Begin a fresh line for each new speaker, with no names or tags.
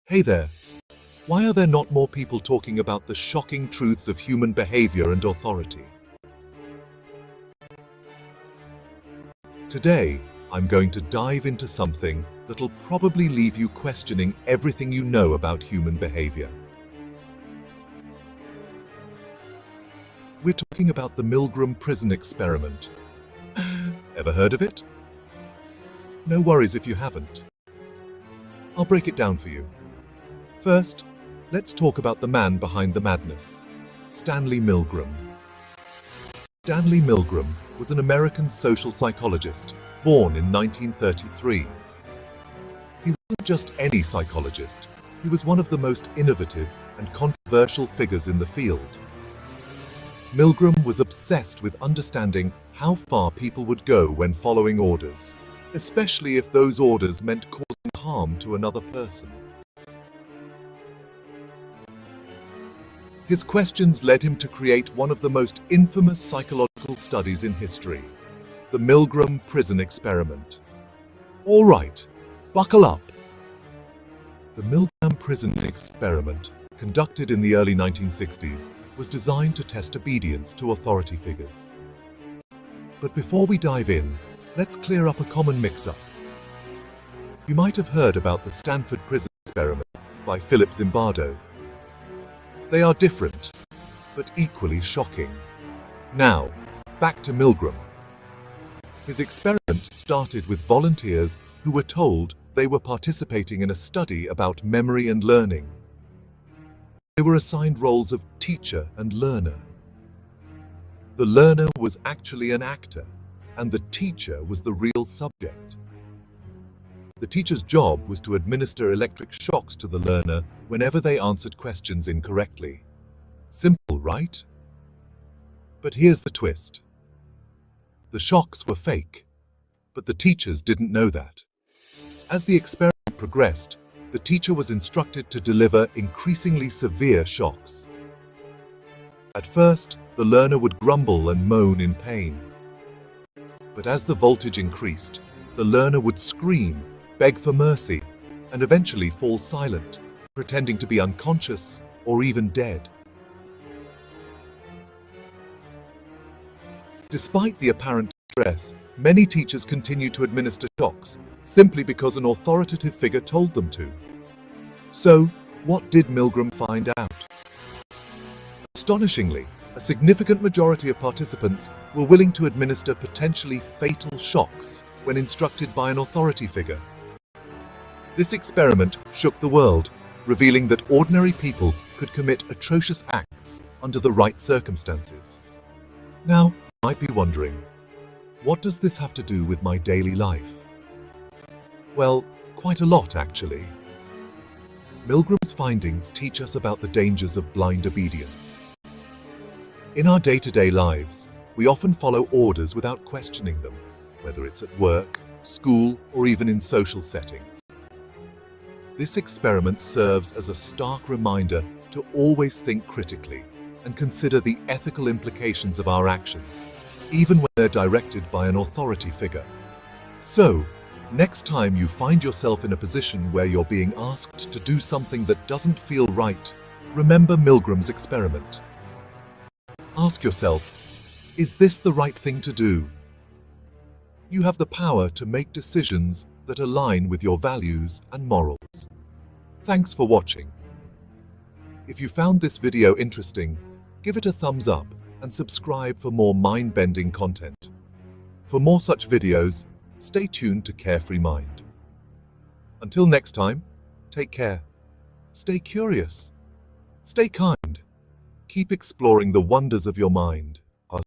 Hey there. Why are there not more people talking about the shocking truths of human behavior and authority? Today, I'm going to dive into something that'll probably leave you questioning everything you know about human behavior. We're talking about the Milgram prison experiment. Ever heard of it? No worries if you haven't. I'll break it down for you. First, let's talk about the man behind the madness, Stanley Milgram. Stanley Milgram was an American social psychologist born in 1933. He wasn't just any psychologist, he was one of the most innovative and controversial figures in the field. Milgram was obsessed with understanding how far people would go when following orders, especially if those orders meant causing harm to another person. His questions led him to create one of the most infamous psychological studies in history, the Milgram prison experiment. All right, buckle up. The Milgram prison experiment, conducted in the early 1960s, was designed to test obedience to authority figures. But before we dive in, let's clear up a common mix-up. You might have heard about the Stanford prison experiment by Philip Zimbardo. They are different, but equally shocking. Now, back to Milgram. His experiment started with volunteers who were told they were participating in a study about memory and learning. They were assigned roles of teacher and learner. The learner was actually an actor, and the teacher was the real subject. The teacher's job was to administer electric shocks to the learner whenever they answered questions incorrectly. Simple, right? But here's the twist. The shocks were fake, but the teachers didn't know that. As the experiment progressed, the teacher was instructed to deliver increasingly severe shocks. At first, the learner would grumble and moan in pain. But as the voltage increased, the learner would scream, beg for mercy, and eventually fall silent, pretending to be unconscious or even dead. Despite the apparent distress, many teachers continued to administer shocks simply because an authoritative figure told them to. So, what did Milgram find out? Astonishingly, a significant majority of participants were willing to administer potentially fatal shocks when instructed by an authority figure. This experiment shook the world, revealing that ordinary people could commit atrocious acts under the right circumstances. Now, you might be wondering, what does this have to do with my daily life? Well, quite a lot, actually. Milgram's findings teach us about the dangers of blind obedience. In our day-to-day lives, we often follow orders without questioning them, whether it's at work, school, or even in social settings. This experiment serves as a stark reminder to always think critically and consider the ethical implications of our actions, even when they're directed by an authority figure. So, next time you find yourself in a position where you're being asked to do something that doesn't feel right, remember Milgram's experiment. Ask yourself, is this the right thing to do? You have the power to make decisions that align with your values and morals. Thanks for watching. If you found this video interesting, give it a thumbs up and subscribe for more mind-bending content. For more such videos, stay tuned to Carefree Mind. Until next time, take care. Stay curious. Stay kind. Keep exploring the wonders of your mind.